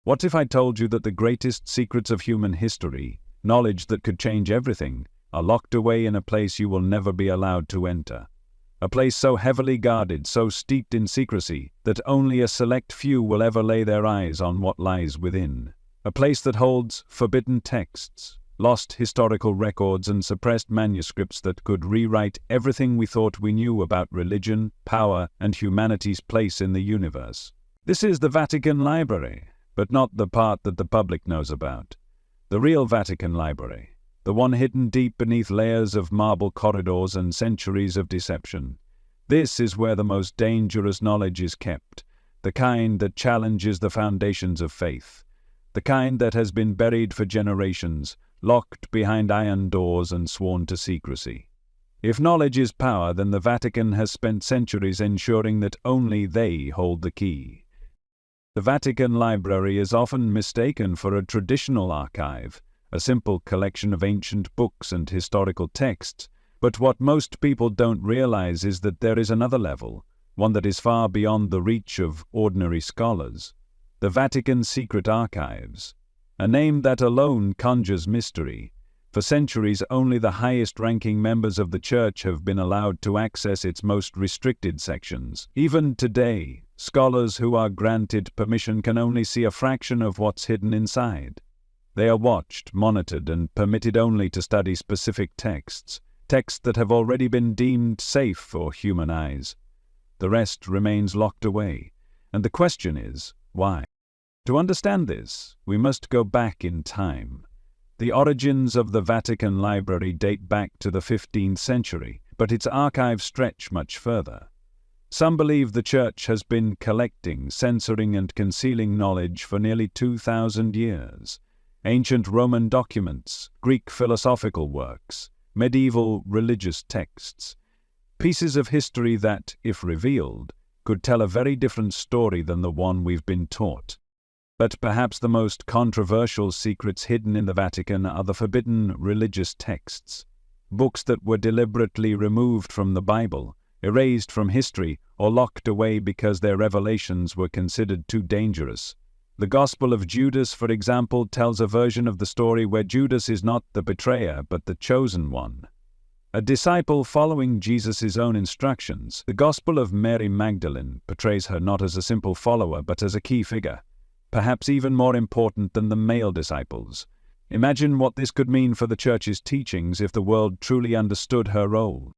What if I told you that the greatest secrets of human history, knowledge that could change everything, are locked away in a place you will never be allowed to enter? A place so heavily guarded, so steeped in secrecy, that only a select few will ever lay their eyes on what lies within. A place that holds forbidden texts, lost historical records, and suppressed manuscripts that could rewrite everything we thought we knew about religion, power, and humanity's place in the universe. This is the Vatican Library, but not the part that the public knows about. The real Vatican Library, the one hidden deep beneath layers of marble corridors and centuries of deception. This is where the most dangerous knowledge is kept, the kind that challenges the foundations of faith, the kind that has been buried for generations, locked behind iron doors and sworn to secrecy. If knowledge is power, then the Vatican has spent centuries ensuring that only they hold the key. The Vatican Library is often mistaken for a traditional archive, a simple collection of ancient books and historical texts, but what most people don't realize is that there is another level, one that is far beyond the reach of ordinary scholars. The Vatican Secret Archives, a name that alone conjures mystery. For centuries, only the highest-ranking members of the Church have been allowed to access its most restricted sections. Even today, scholars who are granted permission can only see a fraction of what's hidden inside. They are watched, monitored, and permitted only to study specific texts that have already been deemed safe for human eyes. The rest remains locked away, and the question is, why? To understand this, we must go back in time. The origins of the Vatican Library date back to the 15th century, but its archives stretch much further. Some believe the Church has been collecting, censoring, and concealing knowledge for nearly 2,000 years. Ancient Roman documents, Greek philosophical works, medieval religious texts, pieces of history that, if revealed, could tell a very different story than the one we've been taught. But perhaps the most controversial secrets hidden in the Vatican are the forbidden religious texts, books that were deliberately removed from the Bible, erased from history, or locked away because their revelations were considered too dangerous. The Gospel of Judas, for example, tells a version of the story where Judas is not the betrayer but the chosen one, a disciple following Jesus' own instructions. The Gospel of Mary Magdalene portrays her not as a simple follower but as a key figure, perhaps even more important than the male disciples. Imagine what this could mean for the Church's teachings if the world truly understood her role.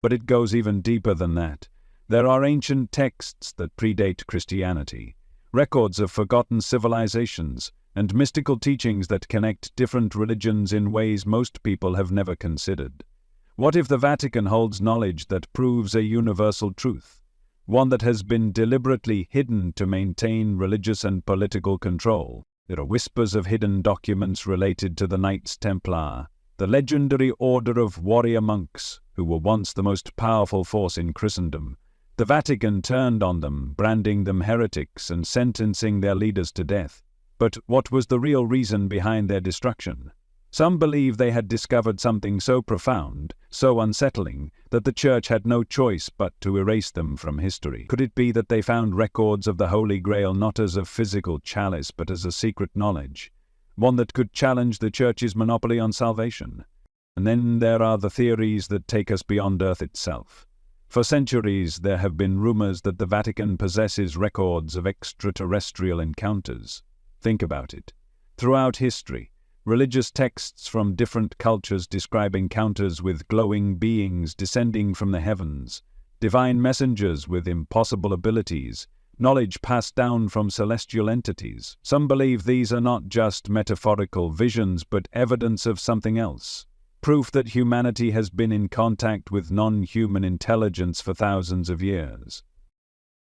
But it goes even deeper than that. There are ancient texts that predate Christianity, records of forgotten civilizations, and mystical teachings that connect different religions in ways most people have never considered. What if the Vatican holds knowledge that proves a universal truth, one that has been deliberately hidden to maintain religious and political control? There are whispers of hidden documents related to the Knights Templar, the legendary order of warrior monks who were once the most powerful force in Christendom. The Vatican turned on them, branding them heretics and sentencing their leaders to death. But what was the real reason behind their destruction? Some believe they had discovered something so profound, so unsettling, that the Church had no choice but to erase them from history. Could it be that they found records of the Holy Grail not as a physical chalice but as a secret knowledge, one that could challenge the Church's monopoly on salvation? And then there are the theories that take us beyond Earth itself. For centuries, there have been rumors that the Vatican possesses records of extraterrestrial encounters. Think about it. Throughout history, religious texts from different cultures describe encounters with glowing beings descending from the heavens, divine messengers with impossible abilities, knowledge passed down from celestial entities. Some believe these are not just metaphorical visions but evidence of something else, proof that humanity has been in contact with non-human intelligence for thousands of years.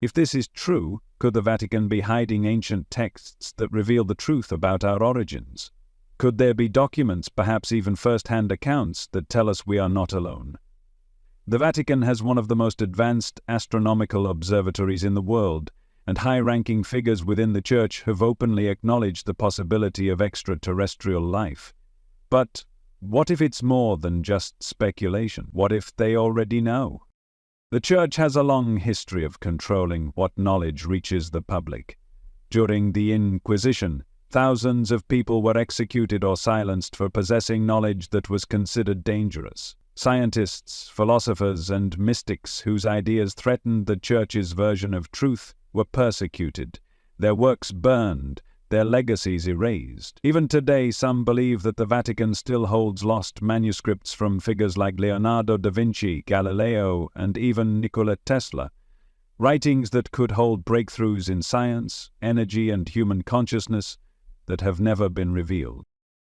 If this is true, could the Vatican be hiding ancient texts that reveal the truth about our origins? Could there be documents, perhaps even first-hand accounts, that tell us we are not alone? The Vatican has one of the most advanced astronomical observatories in the world, and high-ranking figures within the Church have openly acknowledged the possibility of extraterrestrial life. But what if it's more than just speculation? What if they already know? The Church has a long history of controlling what knowledge reaches the public. During the Inquisition, thousands of people were executed or silenced for possessing knowledge that was considered dangerous. Scientists, philosophers, and mystics whose ideas threatened the Church's version of truth were persecuted, their works burned, their legacies erased. Even today, some believe that the Vatican still holds lost manuscripts from figures like Leonardo da Vinci, Galileo, and even Nikola Tesla, writings that could hold breakthroughs in science, energy, and human consciousness that have never been revealed.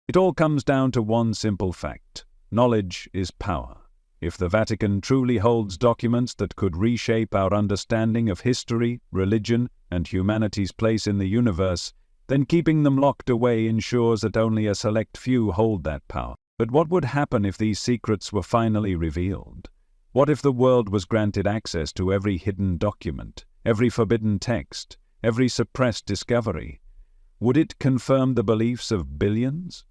It all comes down to one simple fact: knowledge is power. If the Vatican truly holds documents that could reshape our understanding of history, religion, and humanity's place in the universe, then keeping them locked away ensures that only a select few hold that power. But what would happen if these secrets were finally revealed? What if the world was granted access to every hidden document, every forbidden text, every suppressed discovery? Would it confirm the beliefs of billions?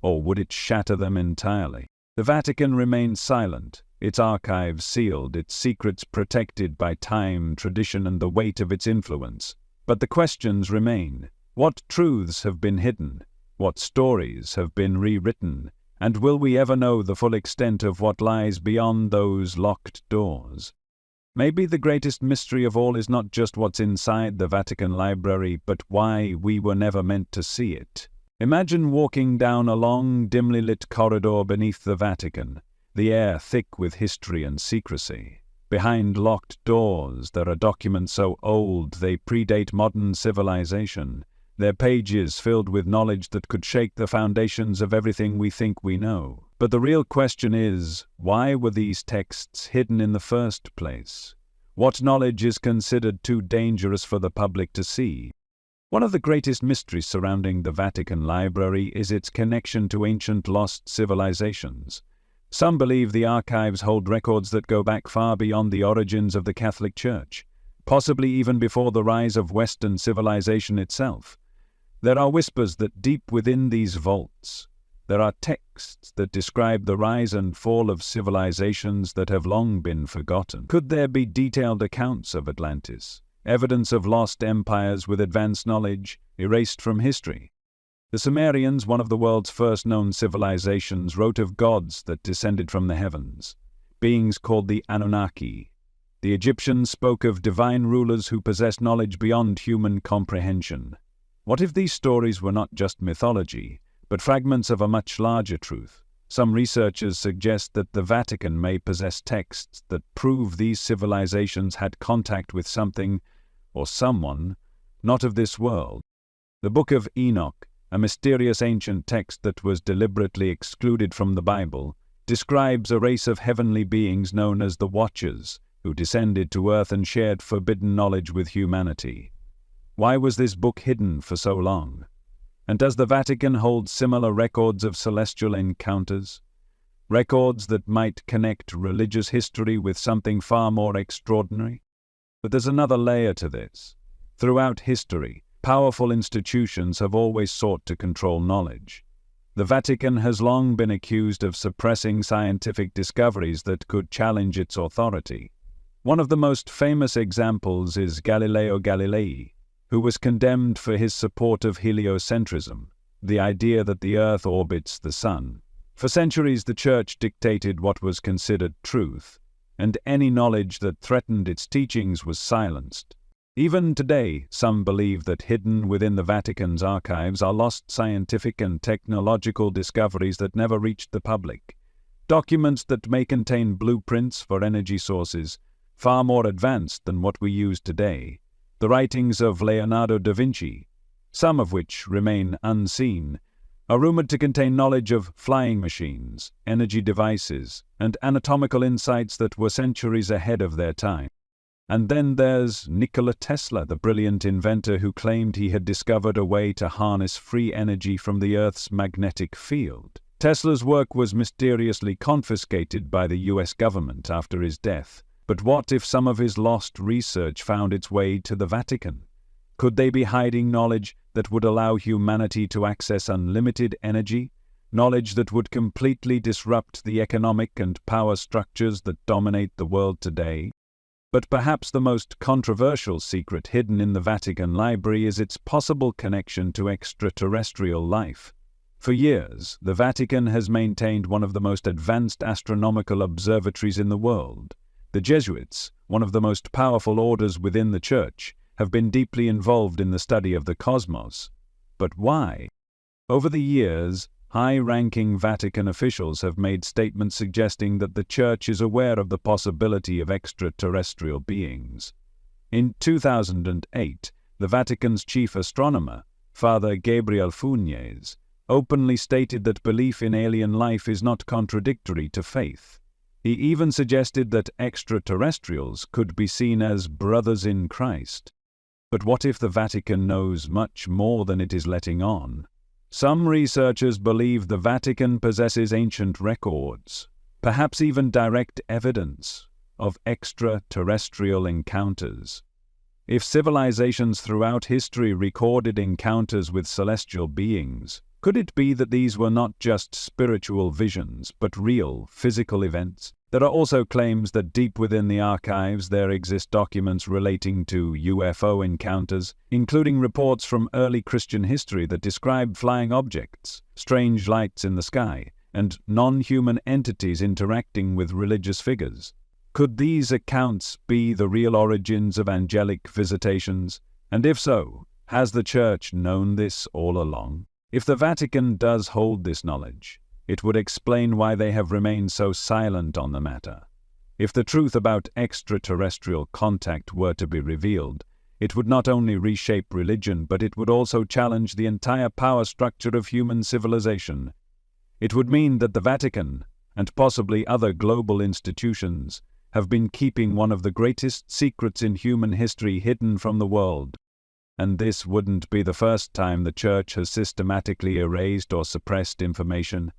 Or would it shatter them entirely? The Vatican remains silent, its archives sealed, its secrets protected by time, tradition, and the weight of its influence. But the questions remain. What truths have been hidden? What stories have been rewritten? And will we ever know the full extent of what lies beyond those locked doors? Maybe the greatest mystery of all is not just what's inside the Vatican Library, but why we were never meant to see it. Imagine walking down a long, dimly lit corridor beneath the Vatican, the air thick with history and secrecy. Behind locked doors, there are documents so old they predate modern civilization, their pages filled with knowledge that could shake the foundations of everything we think we know. But the real question is, why were these texts hidden in the first place? What knowledge is considered too dangerous for the public to see? One of the greatest mysteries surrounding the Vatican Library is its connection to ancient lost civilizations. Some believe the archives hold records that go back far beyond the origins of the Catholic Church, possibly even before the rise of Western civilization itself. There are whispers that deep within these vaults, there are texts that describe the rise and fall of civilizations that have long been forgotten. Could there be detailed accounts of Atlantis, evidence of lost empires with advanced knowledge erased from history? The Sumerians, one of the world's first known civilizations, wrote of gods that descended from the heavens, beings called the Anunnaki. The Egyptians spoke of divine rulers who possessed knowledge beyond human comprehension. What if these stories were not just mythology, but fragments of a much larger truth? Some researchers suggest that the Vatican may possess texts that prove these civilizations had contact with something or someone not of this world. The Book of Enoch, a mysterious ancient text that was deliberately excluded from the Bible, describes a race of heavenly beings known as the Watchers, who descended to earth and shared forbidden knowledge with humanity. Why was this book hidden for so long? And does the Vatican hold similar records of celestial encounters? Records that might connect religious history with something far more extraordinary? But there's another layer to this. Throughout history, powerful institutions have always sought to control knowledge. The Vatican has long been accused of suppressing scientific discoveries that could challenge its authority. One of the most famous examples is Galileo Galilei, who was condemned for his support of heliocentrism, the idea that the Earth orbits the Sun. For centuries, the Church dictated what was considered truth, and any knowledge that threatened its teachings was silenced. Even today, some believe that hidden within the Vatican's archives are lost scientific and technological discoveries that never reached the public. Documents that may contain blueprints for energy sources, far more advanced than what we use today. The writings of Leonardo da Vinci, some of which remain unseen, are rumored to contain knowledge of flying machines, energy devices, and anatomical insights that were centuries ahead of their time. And then there's Nikola Tesla, the brilliant inventor who claimed he had discovered a way to harness free energy from the Earth's magnetic field. Tesla's work was mysteriously confiscated by the US government after his death. But what if some of his lost research found its way to the Vatican? Could they be hiding knowledge that would allow humanity to access unlimited energy? Knowledge that would completely disrupt the economic and power structures that dominate the world today? But perhaps the most controversial secret hidden in the Vatican Library is its possible connection to extraterrestrial life. For years, the Vatican has maintained one of the most advanced astronomical observatories in the world. The Jesuits, one of the most powerful orders within the Church, have been deeply involved in the study of the cosmos. But why? Over the years, high-ranking Vatican officials have made statements suggesting that the Church is aware of the possibility of extraterrestrial beings. In 2008, the Vatican's chief astronomer, Father Gabriel Funes, openly stated that belief in alien life is not contradictory to faith. He even suggested that extraterrestrials could be seen as brothers in Christ. But what if the Vatican knows much more than it is letting on? Some researchers believe the Vatican possesses ancient records, perhaps even direct evidence, of extraterrestrial encounters. If civilizations throughout history recorded encounters with celestial beings, could it be that these were not just spiritual visions, but real, physical events? There are also claims that deep within the archives there exist documents relating to UFO encounters, including reports from early Christian history that describe flying objects, strange lights in the sky, and non-human entities interacting with religious figures. Could these accounts be the real origins of angelic visitations? And if so, has the Church known this all along? If the Vatican does hold this knowledge, it would explain why they have remained so silent on the matter. If the truth about extraterrestrial contact were to be revealed, it would not only reshape religion, but it would also challenge the entire power structure of human civilization. It would mean that the Vatican, and possibly other global institutions, have been keeping one of the greatest secrets in human history hidden from the world. And this wouldn't be the first time the Church has systematically erased or suppressed information.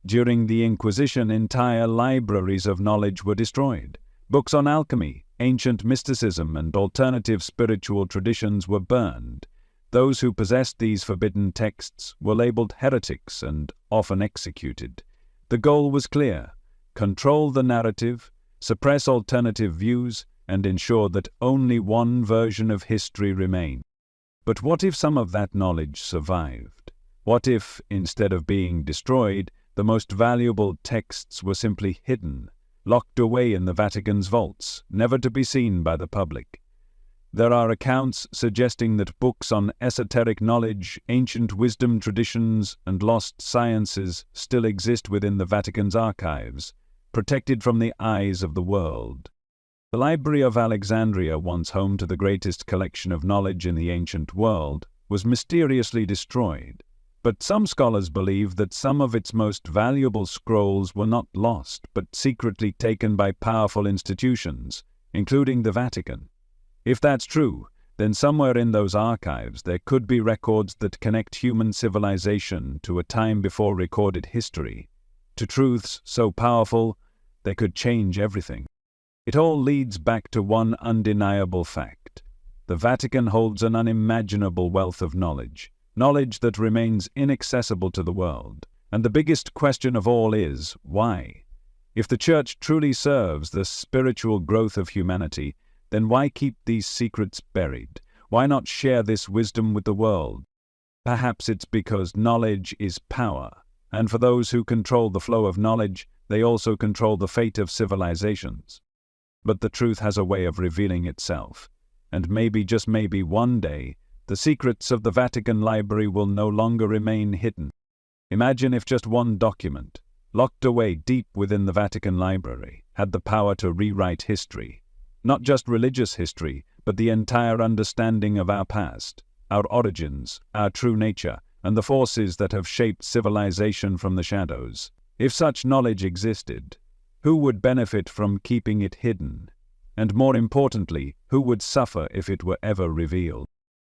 During the Inquisition, entire libraries of knowledge were destroyed. Books on alchemy, ancient mysticism, and alternative spiritual traditions were burned. Those who possessed these forbidden texts were labeled heretics and often executed. The goal was clear: control the narrative, suppress alternative views, and ensure that only one version of history remained. But what if some of that knowledge survived? What if, instead of being destroyed, the most valuable texts were simply hidden, locked away in the Vatican's vaults, never to be seen by the public? There are accounts suggesting that books on esoteric knowledge, ancient wisdom traditions, and lost sciences still exist within the Vatican's archives, protected from the eyes of the world. The Library of Alexandria, once home to the greatest collection of knowledge in the ancient world, was mysteriously destroyed. But some scholars believe that some of its most valuable scrolls were not lost, but secretly taken by powerful institutions, including the Vatican. If that's true, then somewhere in those archives there could be records that connect human civilization to a time before recorded history, to truths so powerful they could change everything. It all leads back to one undeniable fact. The Vatican holds an unimaginable wealth of knowledge that remains inaccessible to the world. And the biggest question of all is, why? If the Church truly serves the spiritual growth of humanity, then why keep these secrets buried? Why not share this wisdom with the world? Perhaps it's because knowledge is power, and for those who control the flow of knowledge, they also control the fate of civilizations. But the truth has a way of revealing itself, and maybe, just maybe, one day, the secrets of the Vatican Library will no longer remain hidden. Imagine if just one document, locked away deep within the Vatican Library, had the power to rewrite history. Not just religious history, but the entire understanding of our past, our origins, our true nature, and the forces that have shaped civilization from the shadows. If such knowledge existed, who would benefit from keeping it hidden? And more importantly, who would suffer if it were ever revealed?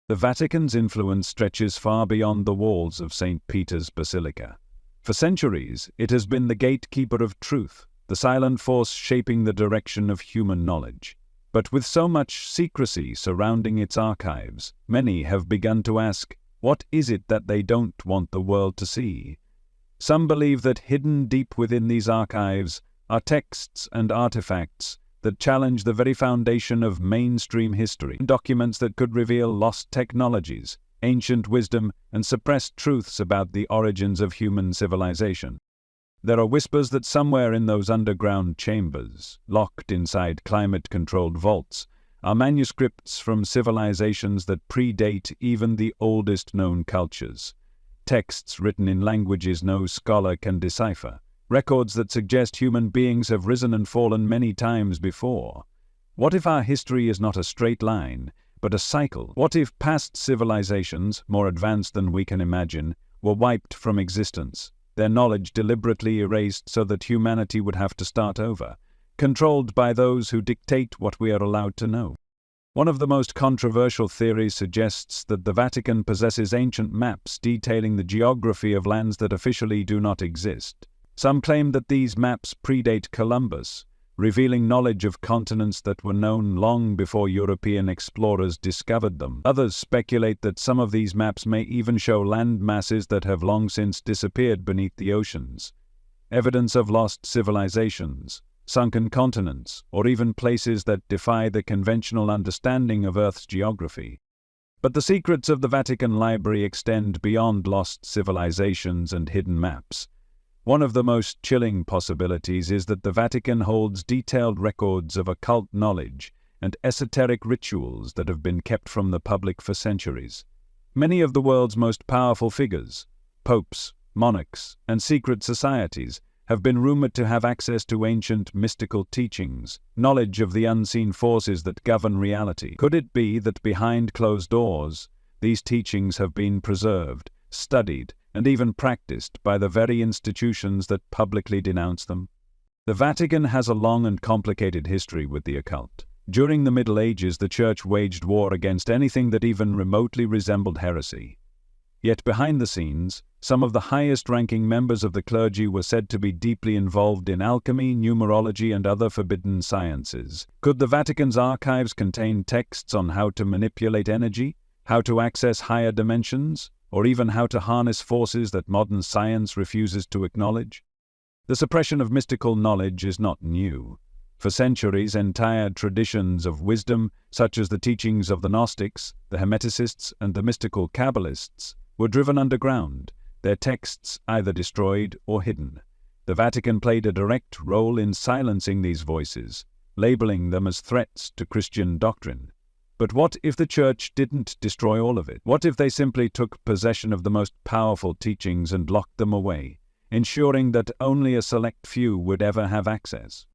The Vatican's influence stretches far beyond the walls of St. Peter's Basilica. For centuries, it has been the gatekeeper of truth, the silent force shaping the direction of human knowledge. But with so much secrecy surrounding its archives, many have begun to ask, what is it that they don't want the world to see? Some believe that hidden deep within these archives are texts and artifacts that challenge the very foundation of mainstream history, documents that could reveal lost technologies, ancient wisdom, and suppressed truths about the origins of human civilization. There are whispers that somewhere in those underground chambers, locked inside climate-controlled vaults, are manuscripts from civilizations that predate even the oldest known cultures. Texts written in languages no scholar can decipher. Records that suggest human beings have risen and fallen many times before. What if our history is not a straight line, but a cycle? What if past civilizations, more advanced than we can imagine, were wiped from existence, their knowledge deliberately erased so that humanity would have to start over, controlled by those who dictate what we are allowed to know? One of the most controversial theories suggests that the Vatican possesses ancient maps detailing the geography of lands that officially do not exist. Some claim that these maps predate Columbus, revealing knowledge of continents that were known long before European explorers discovered them. Others speculate that some of these maps may even show land masses that have long since disappeared beneath the oceans, evidence of lost civilizations, sunken continents, or even places that defy the conventional understanding of Earth's geography. But the secrets of the Vatican Library extend beyond lost civilizations and hidden maps. One of the most chilling possibilities is that the Vatican holds detailed records of occult knowledge and esoteric rituals that have been kept from the public for centuries. Many of the world's most powerful figures, popes, monarchs, and secret societies, have been rumored to have access to ancient mystical teachings, knowledge of the unseen forces that govern reality. Could it be that behind closed doors, these teachings have been preserved, studied, and even practiced by the very institutions that publicly denounce them? The Vatican has a long and complicated history with the occult. During the Middle Ages, the Church waged war against anything that even remotely resembled heresy. Yet behind the scenes, some of the highest-ranking members of the clergy were said to be deeply involved in alchemy, numerology, and other forbidden sciences. Could the Vatican's archives contain texts on how to manipulate energy, how to access higher dimensions, or even how to harness forces that modern science refuses to acknowledge? The suppression of mystical knowledge is not new. For centuries, entire traditions of wisdom, such as the teachings of the Gnostics, the Hermeticists, and the mystical Kabbalists, were driven underground, their texts either destroyed or hidden. The Vatican played a direct role in silencing these voices, labeling them as threats to Christian doctrine. But what if the Church didn't destroy all of it? What if they simply took possession of the most powerful teachings and locked them away, ensuring that only a select few would ever have access?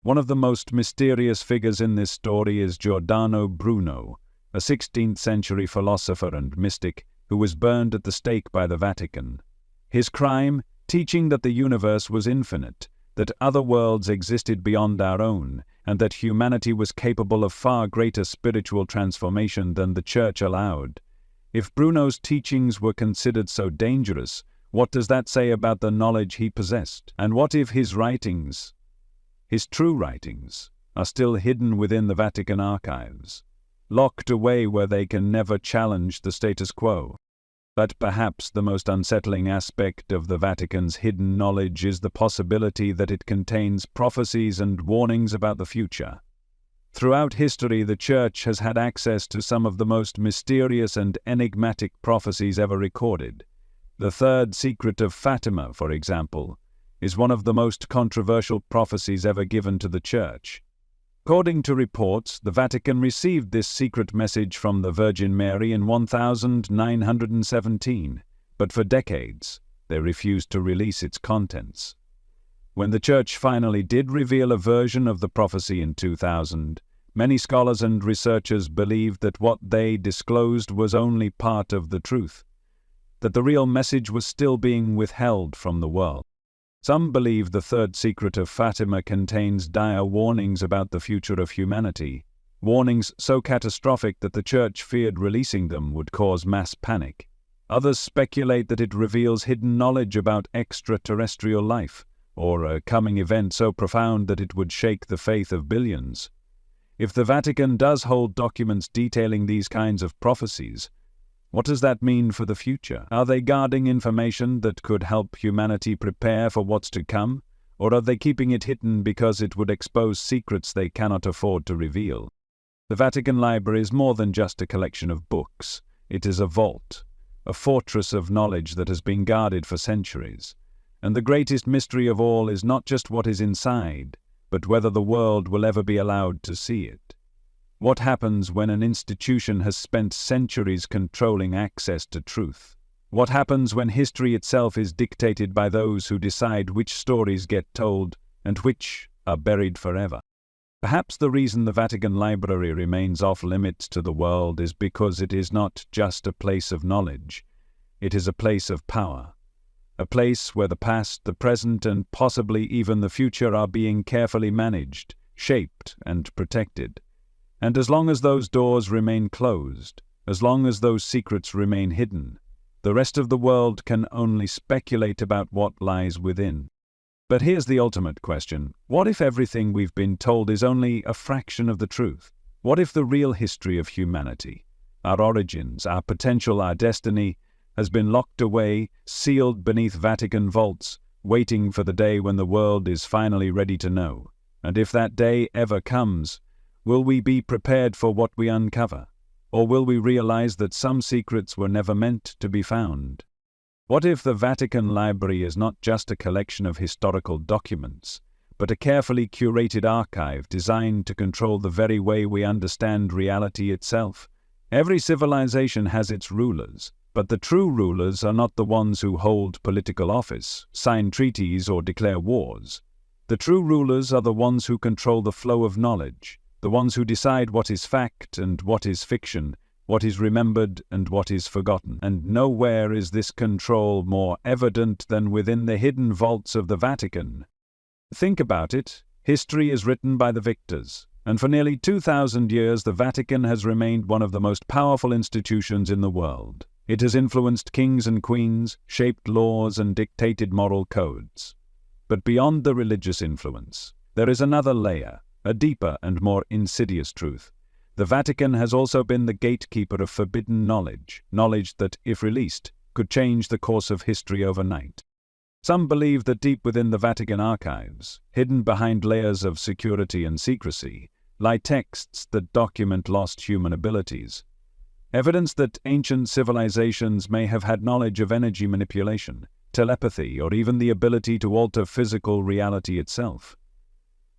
One of the most mysterious figures in this story is Giordano Bruno, a 16th-century philosopher and mystic who was burned at the stake by the Vatican. His crime? Teaching that the universe was infinite, that other worlds existed beyond our own, and that humanity was capable of far greater spiritual transformation than the Church allowed. If Bruno's teachings were considered so dangerous, what does that say about the knowledge he possessed? And what if his writings, his true writings, are still hidden within the Vatican archives, locked away where they can never challenge the status quo? But perhaps the most unsettling aspect of the Vatican's hidden knowledge is the possibility that it contains prophecies and warnings about the future. Throughout history, the Church has had access to some of the most mysterious and enigmatic prophecies ever recorded. The third secret of Fatima, for example, is one of the most controversial prophecies ever given to the Church. According to reports, the Vatican received this secret message from the Virgin Mary in 1917, but for decades they refused to release its contents. When the Church finally did reveal a version of the prophecy in 2000, many scholars and researchers believed that what they disclosed was only part of the truth, that the real message was still being withheld from the world. Some believe the third secret of Fatima contains dire warnings about the future of humanity, warnings so catastrophic that the Church feared releasing them would cause mass panic. Others speculate that it reveals hidden knowledge about extraterrestrial life, or a coming event so profound that it would shake the faith of billions. If the Vatican does hold documents detailing these kinds of prophecies, what does that mean for the future? Are they guarding information that could help humanity prepare for what's to come? Or are they keeping it hidden because it would expose secrets they cannot afford to reveal? The Vatican Library is more than just a collection of books. It is a vault, a fortress of knowledge that has been guarded for centuries. And the greatest mystery of all is not just what is inside, but whether the world will ever be allowed to see it. What happens when an institution has spent centuries controlling access to truth? What happens when history itself is dictated by those who decide which stories get told and which are buried forever? Perhaps the reason the Vatican Library remains off-limits to the world is because it is not just a place of knowledge. It is a place of power. A place where the past, the present, and possibly even the future are being carefully managed, shaped, and protected. And as long as those doors remain closed, as long as those secrets remain hidden, the rest of the world can only speculate about what lies within. But here's the ultimate question. What if everything we've been told is only a fraction of the truth? What if the real history of humanity, our origins, our potential, our destiny, has been locked away, sealed beneath Vatican vaults, waiting for the day when the world is finally ready to know? And if that day ever comes, will we be prepared for what we uncover? Or will we realize that some secrets were never meant to be found? What if the Vatican Library is not just a collection of historical documents, but a carefully curated archive designed to control the very way we understand reality itself? Every civilization has its rulers, but the true rulers are not the ones who hold political office, sign treaties, or declare wars. The true rulers are the ones who control the flow of knowledge, the ones who decide what is fact and what is fiction, what is remembered and what is forgotten. And nowhere is this control more evident than within the hidden vaults of the Vatican. Think about it. History is written by the victors, and for nearly 2,000 years the Vatican has remained one of the most powerful institutions in the world. It has influenced kings and queens, shaped laws, and dictated moral codes. But beyond the religious influence, there is another layer, a deeper and more insidious truth. The Vatican has also been the gatekeeper of forbidden knowledge, knowledge that, if released, could change the course of history overnight. Some believe that deep within the Vatican archives, hidden behind layers of security and secrecy, lie texts that document lost human abilities. Evidence that ancient civilizations may have had knowledge of energy manipulation, telepathy, or even the ability to alter physical reality itself.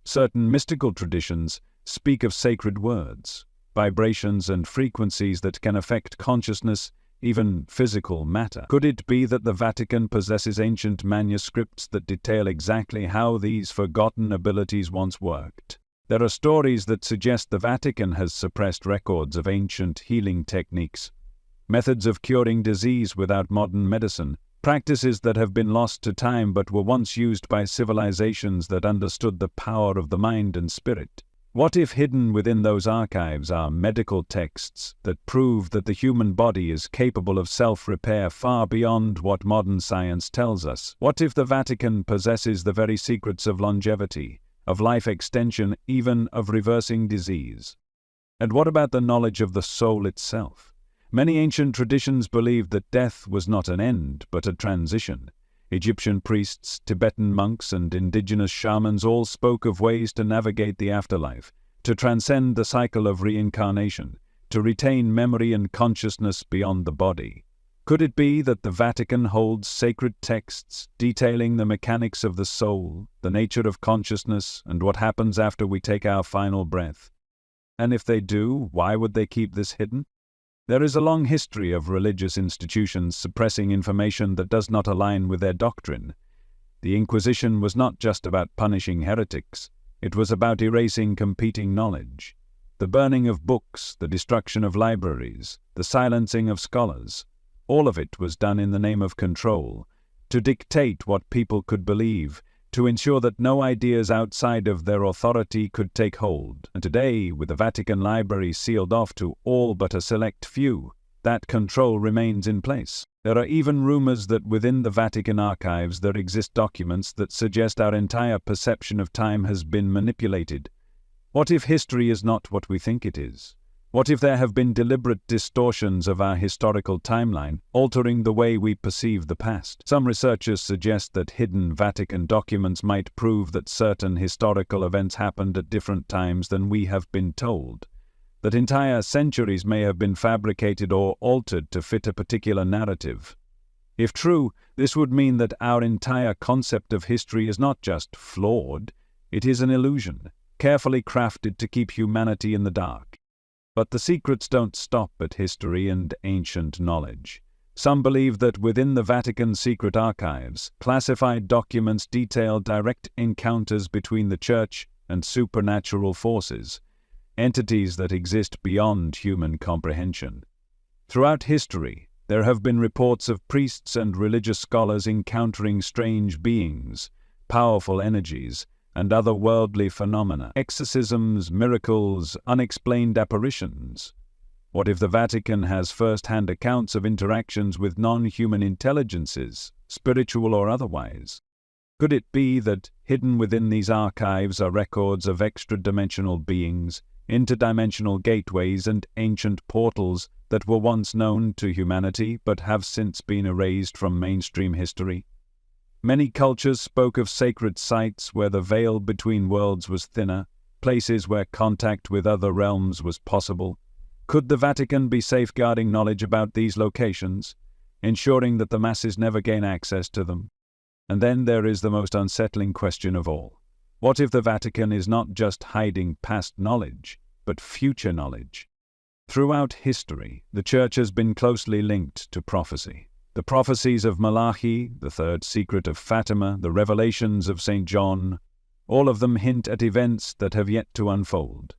Certain mystical traditions speak of sacred words, vibrations and frequencies that can affect consciousness, even physical matter. Could it be that the Vatican possesses ancient manuscripts that detail exactly how these forgotten abilities once worked? There are stories that suggest the Vatican has suppressed records of ancient healing techniques, methods of curing disease without modern medicine, practices that have been lost to time but were once used by civilizations that understood the power of the mind and spirit. What if hidden within those archives are medical texts that prove that the human body is capable of self-repair far beyond what modern science tells us? What if the Vatican possesses the very secrets of longevity, of life extension, even of reversing disease? And what about the knowledge of the soul itself? Many ancient traditions believed that death was not an end, but a transition. Egyptian priests, Tibetan monks, and indigenous shamans all spoke of ways to navigate the afterlife, to transcend the cycle of reincarnation, to retain memory and consciousness beyond the body. Could it be that the Vatican holds sacred texts detailing the mechanics of the soul, the nature of consciousness, and what happens after we take our final breath? And if they do, why would they keep this hidden? There is a long history of religious institutions suppressing information that does not align with their doctrine. The Inquisition was not just about punishing heretics, it was about erasing competing knowledge. The burning of books, the destruction of libraries, the silencing of scholars, all of it was done in the name of control, to dictate what people could believe, to ensure that no ideas outside of their authority could take hold. And today, with the Vatican Library sealed off to all but a select few, that control remains in place. There are even rumors that within the Vatican archives there exist documents that suggest our entire perception of time has been manipulated. What if history is not what we think it is? What if there have been deliberate distortions of our historical timeline, altering the way we perceive the past? Some researchers suggest that hidden Vatican documents might prove that certain historical events happened at different times than we have been told, that entire centuries may have been fabricated or altered to fit a particular narrative. If true, this would mean that our entire concept of history is not just flawed, it is an illusion, carefully crafted to keep humanity in the dark. But the secrets don't stop at history and ancient knowledge. Some believe that within the Vatican's secret archives, classified documents detail direct encounters between the Church and supernatural forces, entities that exist beyond human comprehension. Throughout history, there have been reports of priests and religious scholars encountering strange beings, powerful energies, and otherworldly phenomena, exorcisms, miracles, unexplained apparitions. What if the Vatican has first-hand accounts of interactions with non-human intelligences, spiritual or otherwise? Could it be that hidden within these archives are records of extra-dimensional beings, interdimensional gateways and ancient portals that were once known to humanity but have since been erased from mainstream history? Many cultures spoke of sacred sites where the veil between worlds was thinner, places where contact with other realms was possible. Could the Vatican be safeguarding knowledge about these locations, ensuring that the masses never gain access to them? And then there is the most unsettling question of all. What if the Vatican is not just hiding past knowledge, but future knowledge? Throughout history, the Church has been closely linked to prophecy. The prophecies of Malachi, the third secret of Fatima, the revelations of St. John, all of them hint at events that have yet to unfold.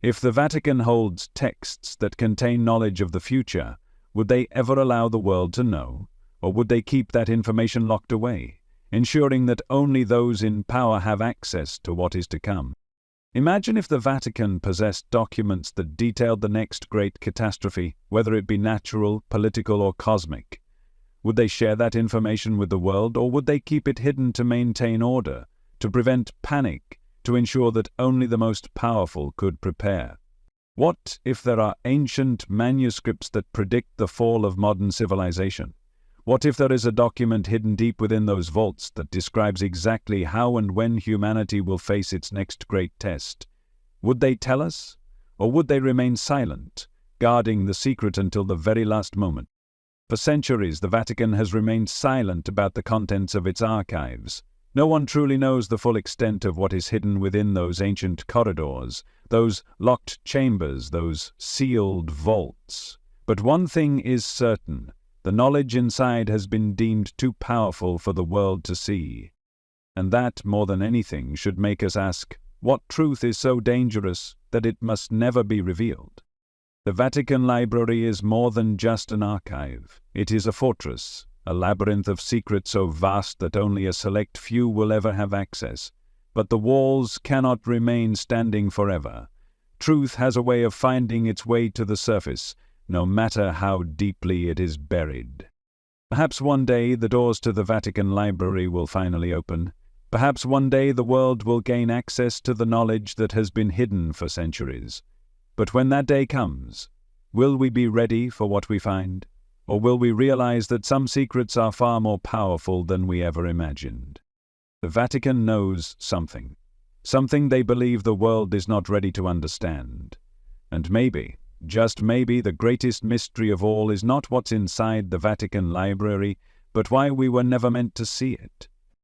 If the Vatican holds texts that contain knowledge of the future, would they ever allow the world to know, or would they keep that information locked away, ensuring that only those in power have access to what is to come? Imagine if the Vatican possessed documents that detailed the next great catastrophe, whether it be natural, political, or cosmic. Would they share that information with the world, or would they keep it hidden to maintain order, to prevent panic, to ensure that only the most powerful could prepare? What if there are ancient manuscripts that predict the fall of modern civilization? What if there is a document hidden deep within those vaults that describes exactly how and when humanity will face its next great test? Would they tell us, or would they remain silent, guarding the secret until the very last moment? For centuries, the Vatican has remained silent about the contents of its archives. No one truly knows the full extent of what is hidden within those ancient corridors, those locked chambers, those sealed vaults. But one thing is certain: the knowledge inside has been deemed too powerful for the world to see. And that, more than anything, should make us ask, what truth is so dangerous that it must never be revealed? The Vatican Library is more than just an archive. It is a fortress, a labyrinth of secrets so vast that only a select few will ever have access. But the walls cannot remain standing forever. Truth has a way of finding its way to the surface, no matter how deeply it is buried. Perhaps one day the doors to the Vatican Library will finally open. Perhaps one day the world will gain access to the knowledge that has been hidden for centuries. But when that day comes, will we be ready for what we find? Or will we realize that some secrets are far more powerful than we ever imagined? The Vatican knows something they believe the world is not ready to understand. And maybe, just maybe, the greatest mystery of all is not what's inside the Vatican Library, but why we were never meant to see it.